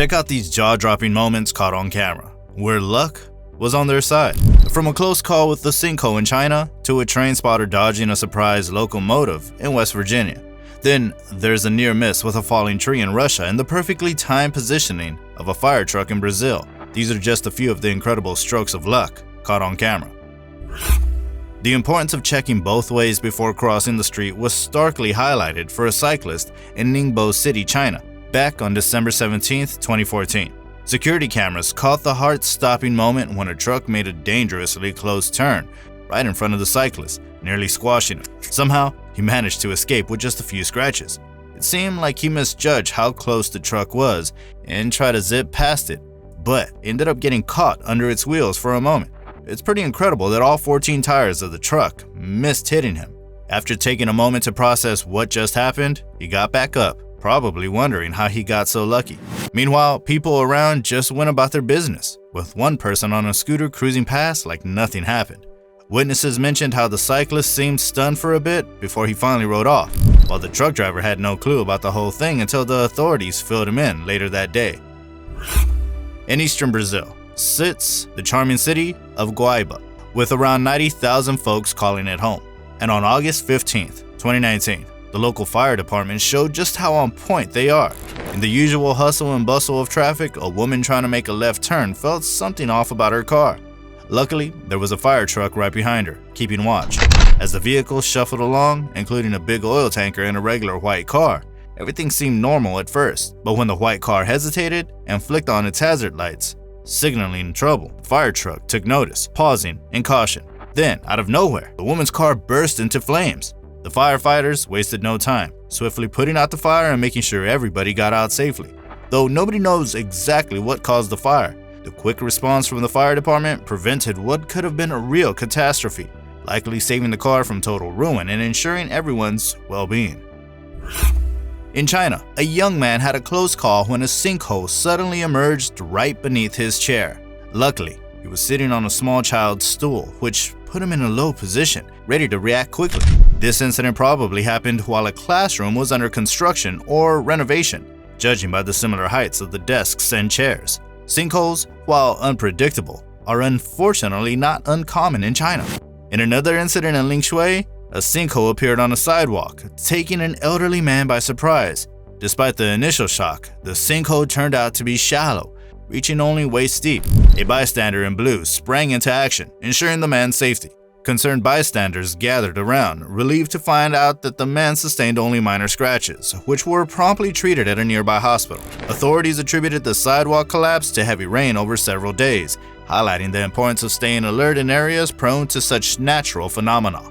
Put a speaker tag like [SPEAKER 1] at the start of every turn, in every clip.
[SPEAKER 1] Check out these jaw-dropping moments caught on camera, where luck was on their side. From a close call with the sinkhole in China to a train spotter dodging a surprise locomotive in West Virginia. Then there's a near miss with a falling tree in Russia and the perfectly timed positioning of a fire truck in Brazil. These are just a few of the incredible strokes of luck caught on camera. The importance of checking both ways before crossing the street was starkly highlighted for a cyclist in Ningbo City, China, back on December 17, 2014. Security cameras caught the heart-stopping moment when a truck made a dangerously close turn right in front of the cyclist, nearly squashing him. Somehow, he managed to escape with just a few scratches. It seemed like he misjudged how close the truck was and tried to zip past it, but ended up getting caught under its wheels for a moment. It's pretty incredible that all 14 tires of the truck missed hitting him. After taking a moment to process what just happened, he got back up, probably wondering how he got so lucky. Meanwhile, people around just went about their business, with one person on a scooter cruising past like nothing happened. Witnesses mentioned how the cyclist seemed stunned for a bit before he finally rode off, while the truck driver had no clue about the whole thing until the authorities filled him in later that day. In eastern Brazil sits the charming city of Guaíba, with around 90,000 folks calling it home. And on August 15, 2019, the local fire department showed just how on point they are. In the usual hustle and bustle of traffic, a woman trying to make a left turn felt something off about her car. Luckily, there was a fire truck right behind her, keeping watch. As the vehicle shuffled along, including a big oil tanker and a regular white car, everything seemed normal at first. But when the white car hesitated and flicked on its hazard lights, signaling trouble, the fire truck took notice, pausing in caution. Then, out of nowhere, the woman's car burst into flames. The firefighters wasted no time, swiftly putting out the fire and making sure everybody got out safely. Though nobody knows exactly what caused the fire, the quick response from the fire department prevented what could have been a real catastrophe, likely saving the car from total ruin and ensuring everyone's well-being. In China, a young man had a close call when a sinkhole suddenly emerged right beneath his chair. Luckily, he was sitting on a small child's stool, which put him in a low position, ready to react quickly. This incident probably happened while a classroom was under construction or renovation, judging by the similar heights of the desks and chairs. Sinkholes, while unpredictable, are unfortunately not uncommon in China. In another incident in Lingshui, a sinkhole appeared on a sidewalk, taking an elderly man by surprise. Despite the initial shock, the sinkhole turned out to be shallow, reaching only waist deep. A bystander in blue sprang into action, ensuring the man's safety. Concerned bystanders gathered around, relieved to find out that the man sustained only minor scratches, which were promptly treated at a nearby hospital. Authorities attributed the sidewalk collapse to heavy rain over several days, highlighting the importance of staying alert in areas prone to such natural phenomena.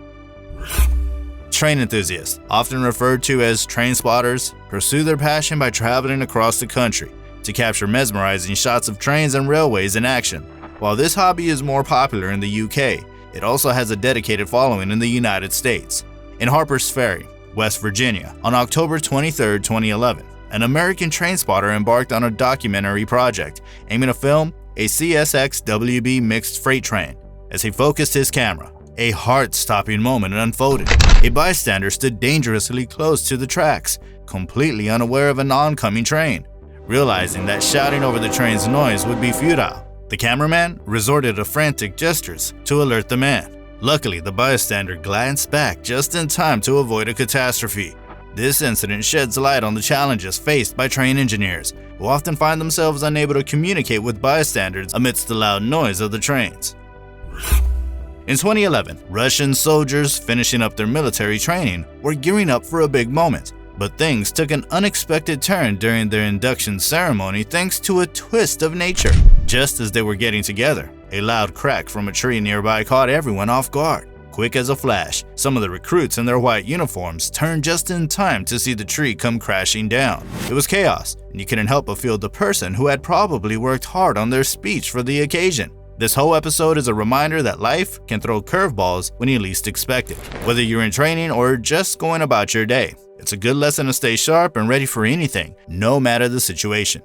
[SPEAKER 1] Train enthusiasts, often referred to as train spotters, pursue their passion by traveling across the country to capture mesmerizing shots of trains and railways in action. While this hobby is more popular in the UK, it also has a dedicated following in the United States. In Harper's Ferry, West Virginia, on October 23, 2011, an American train spotter embarked on a documentary project aiming to film a CSX-WB mixed freight train. As he focused his camera, a heart-stopping moment unfolded. A bystander stood dangerously close to the tracks, completely unaware of an oncoming train. Realizing that shouting over the train's noise would be futile, the cameraman resorted to frantic gestures to alert the man. Luckily, the bystander glanced back just in time to avoid a catastrophe. This incident sheds light on the challenges faced by train engineers, who often find themselves unable to communicate with bystanders amidst the loud noise of the trains. In 2011, Russian soldiers finishing up their military training were gearing up for a big moment. But things took an unexpected turn during their induction ceremony thanks to a twist of nature. Just as they were getting together, a loud crack from a tree nearby caught everyone off guard. Quick as a flash, some of the recruits in their white uniforms turned just in time to see the tree come crashing down. It was chaos, and you couldn't help but feel the person who had probably worked hard on their speech for the occasion. This whole episode is a reminder that life can throw curveballs when you least expect it. Whether you're in training or just going about your day, it's a good lesson to stay sharp and ready for anything, no matter the situation.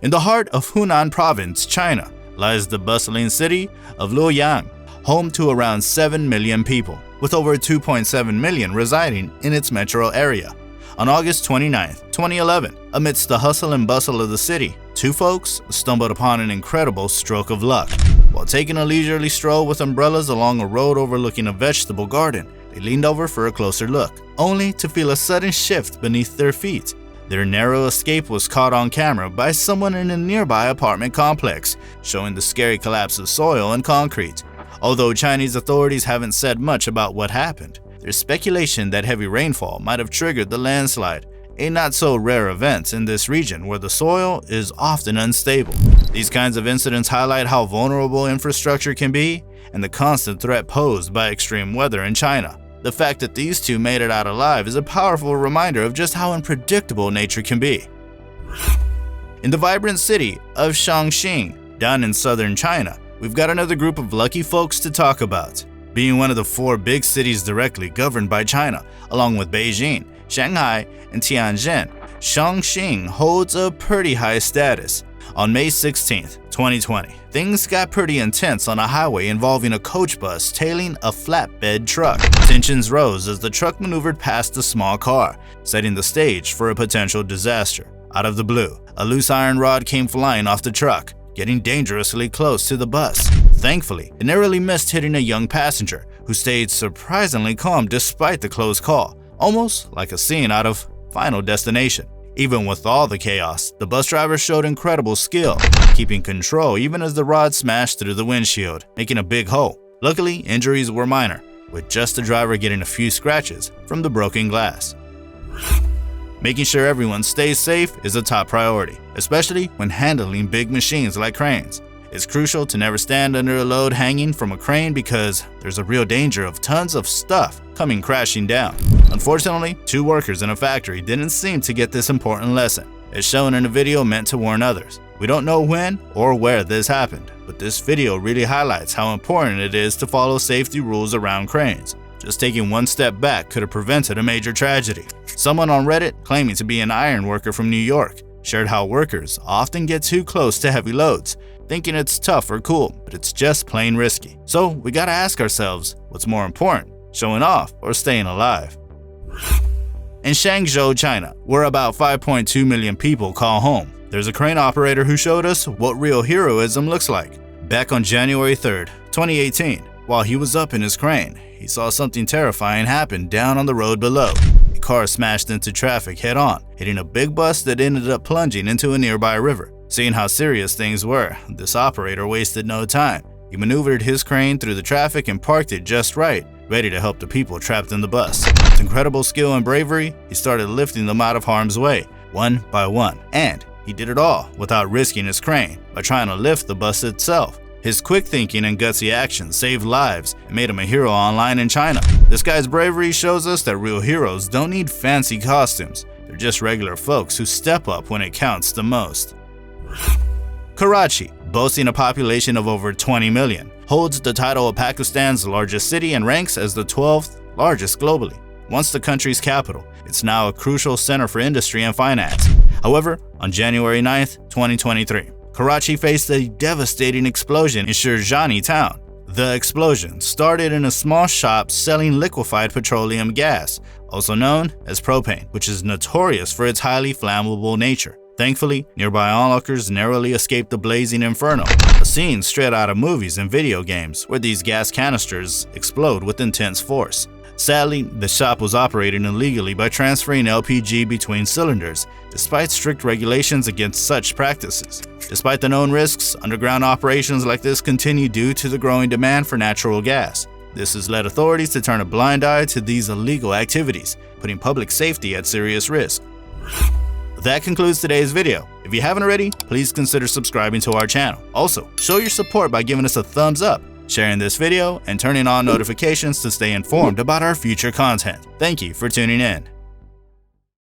[SPEAKER 1] In the heart of Hunan Province, China, lies the bustling city of Luoyang, home to around 7 million people, with over 2.7 million residing in its metro area. On August 29, 2011, amidst the hustle and bustle of the city, two folks stumbled upon an incredible stroke of luck. While taking a leisurely stroll with umbrellas along a road overlooking a vegetable garden, they leaned over for a closer look, only to feel a sudden shift beneath their feet. Their narrow escape was caught on camera by someone in a nearby apartment complex, showing the scary collapse of soil and concrete. Although Chinese authorities haven't said much about what happened, there's speculation that heavy rainfall might have triggered the landslide, a not-so-rare event in this region where the soil is often unstable. These kinds of incidents highlight how vulnerable infrastructure can be and the constant threat posed by extreme weather in China. The fact that these two made it out alive is a powerful reminder of just how unpredictable nature can be. In the vibrant city of Chongqing, down in southern China, we've got another group of lucky folks to talk about. Being one of the 4 big cities directly governed by China, along with Beijing, Shanghai, and Tianjin, Chongqing holds a pretty high status. On May 16, 2020, things got pretty intense on a highway involving a coach bus tailing a flatbed truck. Tensions rose as the truck maneuvered past a small car, setting the stage for a potential disaster. Out of the blue, a loose iron rod came flying off the truck, getting dangerously close to the bus. Thankfully, it narrowly missed hitting a young passenger, who stayed surprisingly calm despite the close call, almost like a scene out of Final Destination. Even with all the chaos, the bus driver showed incredible skill, keeping control even as the rod smashed through the windshield, making a big hole. Luckily, injuries were minor, with just the driver getting a few scratches from the broken glass. Making sure everyone stays safe is a top priority, especially when handling big machines like cranes. It's crucial to never stand under a load hanging from a crane because there's a real danger of tons of stuff coming crashing down. Unfortunately, 2 workers in a factory didn't seem to get this important lesson, as shown in a video meant to warn others. We don't know when or where this happened, but this video really highlights how important it is to follow safety rules around cranes. Just taking one step back could have prevented a major tragedy. Someone on Reddit, claiming to be an iron worker from New York, shared how workers often get too close to heavy loads, thinking it's tough or cool, but it's just plain risky. So we gotta ask ourselves, what's more important, showing off or staying alive? In Shangzhou, China, where about 5.2 million people call home, there's a crane operator who showed us what real heroism looks like. Back on January 3rd, 2018, while he was up in his crane, he saw something terrifying happen down on the road below. A car smashed into traffic head-on, hitting a big bus that ended up plunging into a nearby river. Seeing how serious things were, this operator wasted no time. He maneuvered his crane through the traffic and parked it just right, ready to help the people trapped in the bus. With incredible skill and bravery, he started lifting them out of harm's way, one by one. And he did it all without risking his crane by trying to lift the bus itself. His quick thinking and gutsy actions saved lives and made him a hero online in China. This guy's bravery shows us that real heroes don't need fancy costumes. They're just regular folks who step up when it counts the most. Karachi, boasting a population of over 20 million, holds the title of Pakistan's largest city and ranks as the 12th largest globally. Once the country's capital, it's now a crucial center for industry and finance. However, on January 9th, 2023, Karachi faced a devastating explosion in Shirjani town. The explosion started in a small shop selling liquefied petroleum gas, also known as propane, which is notorious for its highly flammable nature. Thankfully, nearby onlookers narrowly escaped the blazing inferno, a scene straight out of movies and video games where these gas canisters explode with intense force. Sadly, the shop was operating illegally by transferring LPG between cylinders, despite strict regulations against such practices. Despite the known risks, underground operations like this continue due to the growing demand for natural gas. This has led authorities to turn a blind eye to these illegal activities, putting public safety at serious risk. That concludes today's video. If you haven't already, please consider subscribing to our channel. Also, show your support by giving us a thumbs up, sharing this video, and turning on notifications to stay informed about our future content. Thank you for tuning in.